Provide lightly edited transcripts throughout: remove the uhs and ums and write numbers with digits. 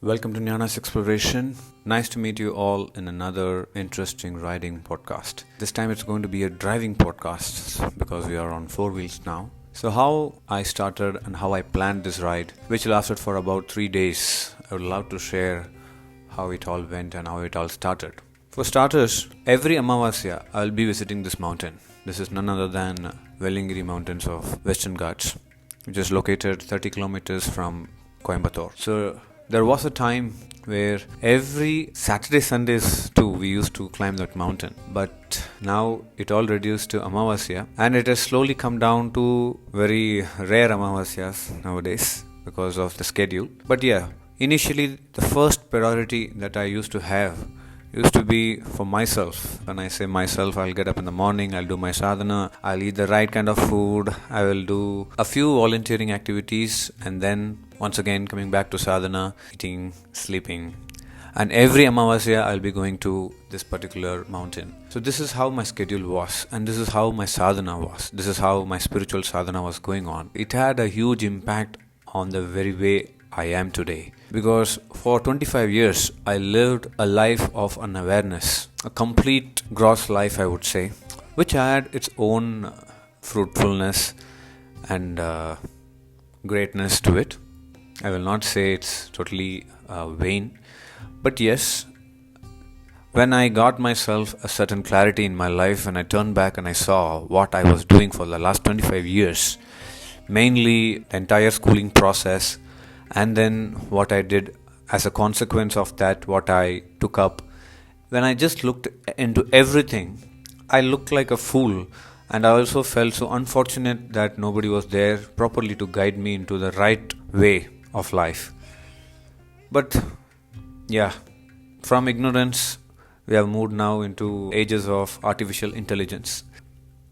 Welcome to Nyana's Exploration. Nice to meet you all in another interesting riding podcast. This time it's going to be a driving podcast because we are on four wheels now. So, how I started and how I planned this ride, which lasted for about 3 days, I would love to share how it all went and how it all started. For starters, every Amavasya I'll be visiting this mountain. This is none other than Velliangiri mountains of Western Ghats, which is located 30 kilometers from Coimbatore. So, there was a time where every Saturday, Sundays too, we used to climb that mountain. But now it all reduced to Amavasya, and it has slowly come down to very rare Amavasyas nowadays because of the schedule. But yeah, initially the first priority that I used to have used to be for myself. When I say myself, I'll get up in the morning, I'll do my sadhana, I'll eat the right kind of food, I will do a few volunteering activities, and then once again coming back to sadhana, eating, sleeping. And every Amavasya I'll be going to this particular mountain. So this is how my schedule was, and this is how my sadhana was. This is how my spiritual sadhana was going on. It had a huge impact on the very way I am today, because for 25 years I lived a life of unawareness, a complete gross life I would say, which had its own fruitfulness and greatness to it. I will not say it's totally vain, but yes, when I got myself a certain clarity in my life and I turned back and I saw what I was doing for the last 25 years, mainly the entire schooling process, and then what I did as a consequence of that, what I took up. When I just looked into everything, I looked like a fool, and I also felt so unfortunate that nobody was there properly to guide me into the right way of life. But yeah, from ignorance, we have moved now into ages of artificial intelligence.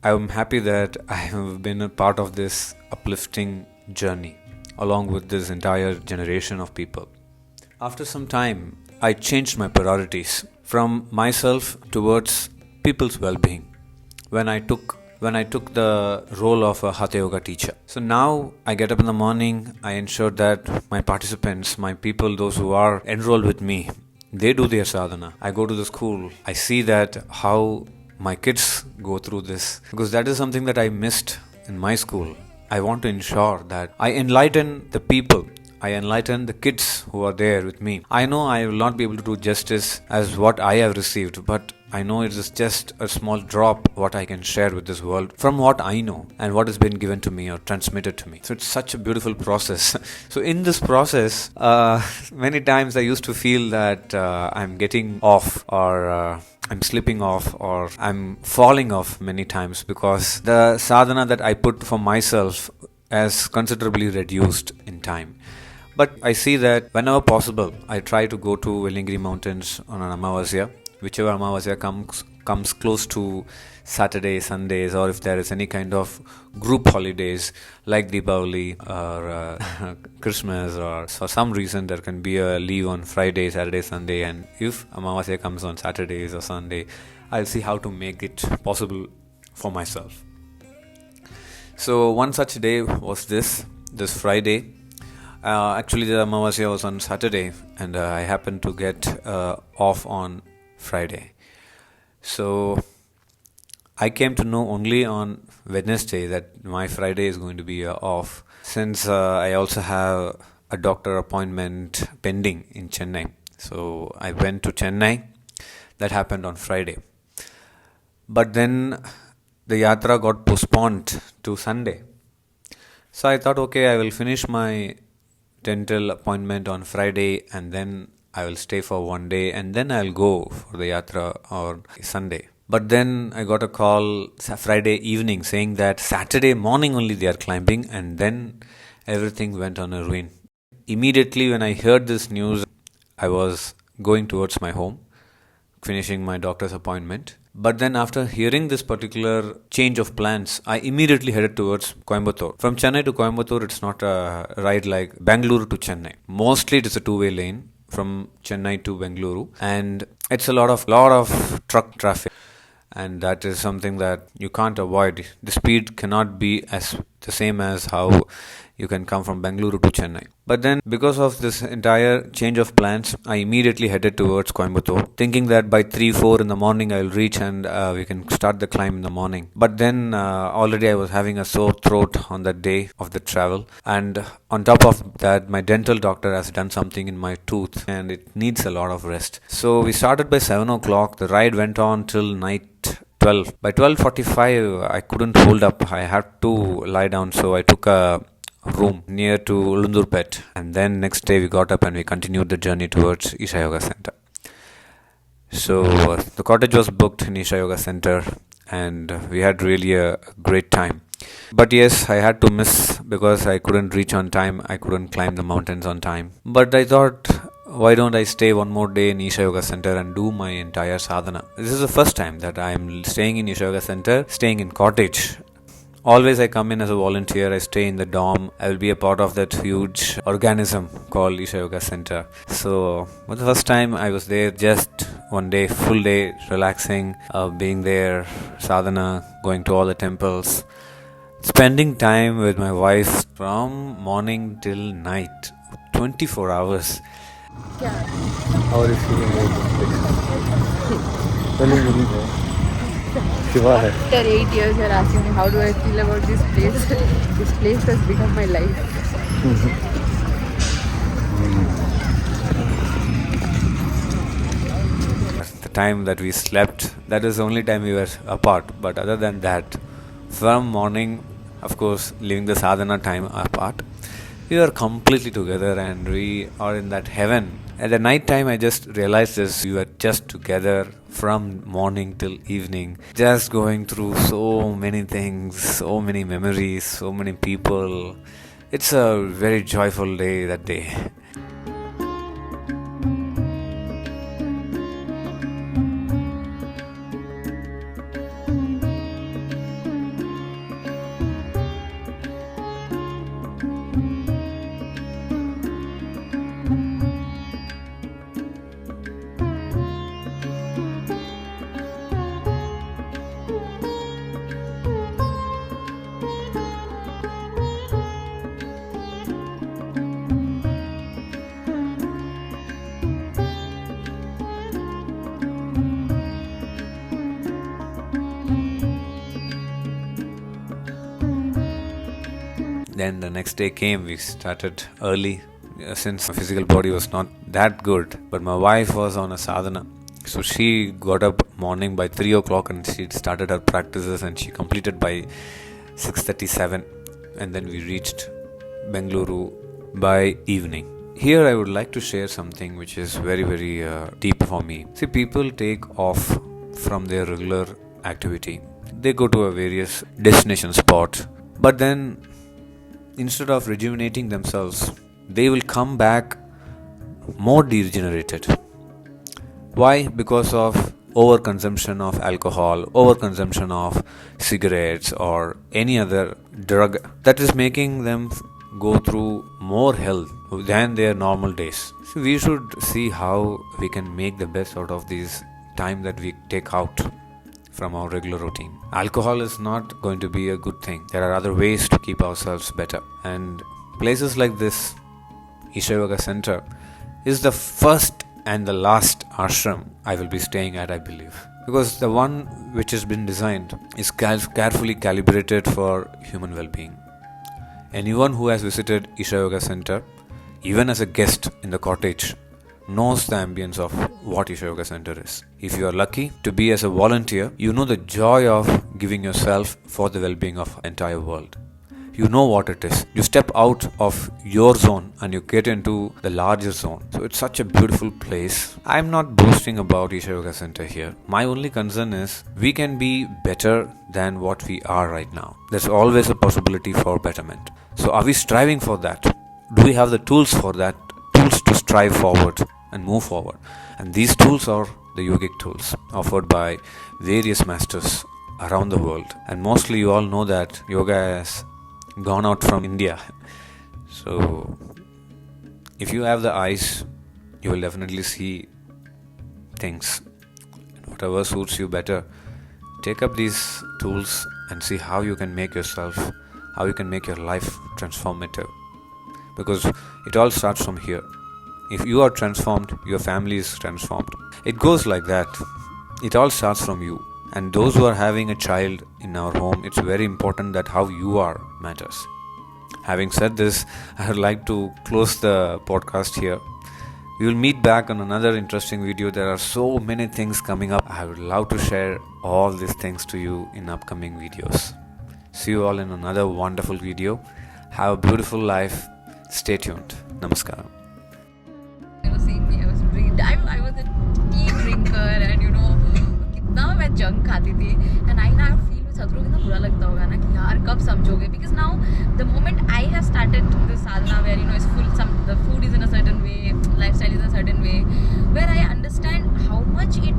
I am happy that I have been a part of this uplifting journey along with this entire generation of people. After some time, I changed my priorities from myself towards people's well-being when I took the role of a Hatha Yoga teacher. So now I get up in the morning, I ensure that my participants, my people, those who are enrolled with me, they do their sadhana. I go to the school, I see that how my kids go through this, because that is something that I missed in my school. I want to ensure that I enlighten the people, I enlighten the kids who are there with me. I know I will not be able to do justice as what I have received, but I know it is just a small drop what I can share with this world from what I know and what has been given to me or transmitted to me. So it's such a beautiful process. So in this process, many times I used to feel that I'm getting off or I'm slipping off or I'm falling off many times because the sadhana that I put for myself has considerably reduced in time. But I see that whenever possible, I try to go to Velliangiri mountains on an Amavasya, whichever Amavasya comes close to Saturday, Sundays, or if there is any kind of group holidays like Deepavali or Christmas, or for some reason there can be a leave on Friday, Saturday, Sunday, and if Amavasya comes on Saturdays or Sunday, I'll see how to make it possible for myself. So one such day was this Friday. Actually, the Amavasya was on Saturday, and I happened to get off on Friday. So I came to know only on Wednesday that my Friday is going to be off, since I also have a doctor appointment pending in Chennai. So I went to Chennai. That happened on Friday. But then the yatra got postponed to Sunday. So I thought, okay, I will finish my dental appointment on Friday and then I will stay for one day and then I'll go for the yatra on Sunday. But then I got a call Friday evening saying that Saturday morning only they are climbing, and then everything went on a ruin. Immediately when I heard this news, I was going towards my home, finishing my doctor's appointment. But then after hearing this particular change of plans, I immediately headed towards Coimbatore. From Chennai to Coimbatore, it's not a ride like Bangalore to Chennai. Mostly it is a two-way lane from Chennai to Bengaluru, and it's a lot of truck traffic, and that is something that you can't avoid. The speed cannot be as the same as how you can come from Bengaluru to Chennai. But then, because of this entire change of plans, I immediately headed towards Coimbatore, thinking that by 3 4 in the morning I will reach and we can start the climb in the morning. But then, already I was having a sore throat on that day of the travel, and on top of that, my dental doctor has done something in my tooth and it needs a lot of rest. So, we started by 7 o'clock, the ride went on till night 12. By 12:45, I couldn't hold up. I had to lie down, so I took a room near to Ulundurpet, and then next day we got up and we continued the journey towards Isha Yoga Center. So the cottage was booked in Isha Yoga Center, and we had really a great time. But yes, I had to miss because I couldn't reach on time. I couldn't climb the mountains on time. But I thought, why don't I stay one more day in Isha Yoga Center and do my entire sadhana? This is the first time that I am staying in Isha Yoga Center, staying in cottage. Always I come in as a volunteer, I stay in the dorm, I will be a part of that huge organism called Isha Yoga Center. So, for the first time I was there, just one day, full day, relaxing, being there, sadhana, going to all the temples, spending time with my wife from morning till night, 24 hours. How are you feeling about this? After 8 years, you're asking me how do I feel about this place. This place has become my life. The time that we slept, that is the only time we were apart. But other than that, from morning, of course, leaving the sadhana time apart, we are completely together and we are in that heaven. At the night time, I just realized this. We were just together from morning till evening, just going through so many things, so many memories, so many people. It's a very joyful day that day. Then the next day came, we started early since my physical body was not that good. But my wife was on a sadhana. So she got up morning by 3 o'clock and she started her practices and she completed by 6:37. And then we reached Bengaluru by evening. Here I would like to share something which is very, very deep for me. See, people take off from their regular activity. They go to a various destination spot. But then instead of rejuvenating themselves, they will come back more degenerated. Why? Because of overconsumption of alcohol, overconsumption of cigarettes or any other drug that is making them go through more health than their normal days. So we should see how we can make the best out of this time that we take out from our regular routine. Alcohol is not going to be a good thing. There are other ways to keep ourselves better. And places like this, Isha Yoga Center, is the first and the last ashram I will be staying at, I believe. Because the one which has been designed is carefully calibrated for human well-being. Anyone who has visited Isha Yoga Center, even as a guest in the cottage, knows the ambience of what Isha Yoga Center is. If you are lucky to be as a volunteer, you know the joy of giving yourself for the well-being of the entire world. You know what it is. You step out of your zone and you get into the larger zone. So it's such a beautiful place. I'm not boasting about Isha Yoga Center here. My only concern is we can be better than what we are right now. There's always a possibility for betterment. So are we striving for that? Do we have the tools for that? Tools to strive forward and move forward. And these tools are the yogic tools offered by various masters around the world. And mostly you all know that yoga has gone out from India. So if you have the eyes, you will definitely see things. Whatever suits you better, take up these tools and see how you can make yourself how you can make your life transformative. Because it all starts from here. If you are transformed, your family is transformed. It goes like that. It all starts from you. And those who are having a child in our home, it's very important that how you are matters. Having said this, I would like to close the podcast here. We will meet back on another interesting video. There are so many things coming up. I would love to share all these things to you in upcoming videos. See you all in another wonderful video. Have a beautiful life. Stay tuned. Namaskaram. Seeing me, I was a tea drinker and कितना मैं junk खाती थी and I now feel with Sadhguru कितना बुरा लगता होगा ना कि यार कब समझोगे, because now the moment I have started the sadhana where it's full, the food is in a certain way, lifestyle is in a certain way, where I understand how much it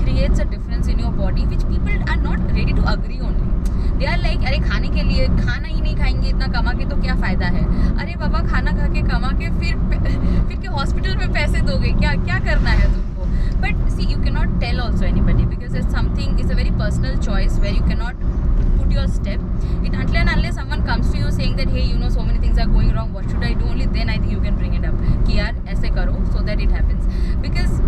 creates a difference in your body which people are not ready to agree on. They are like, अरे खाने के लिए खाना ही नहीं खाएंगे, इतना कमा के तो क्या फ़ायदा है? अरे बाबा खाना खा के कमा के फिर के हॉस्पिटल में पैसे दोगे, क्या करना है तुमको? But see, you cannot tell also anybody because it's a very personal choice where you cannot put your step. Until and unless someone comes to you saying that, hey, so many things are going wrong, what should I do? Only then I think you can bring it up. कि यार ऐसे करो so that it happens. Because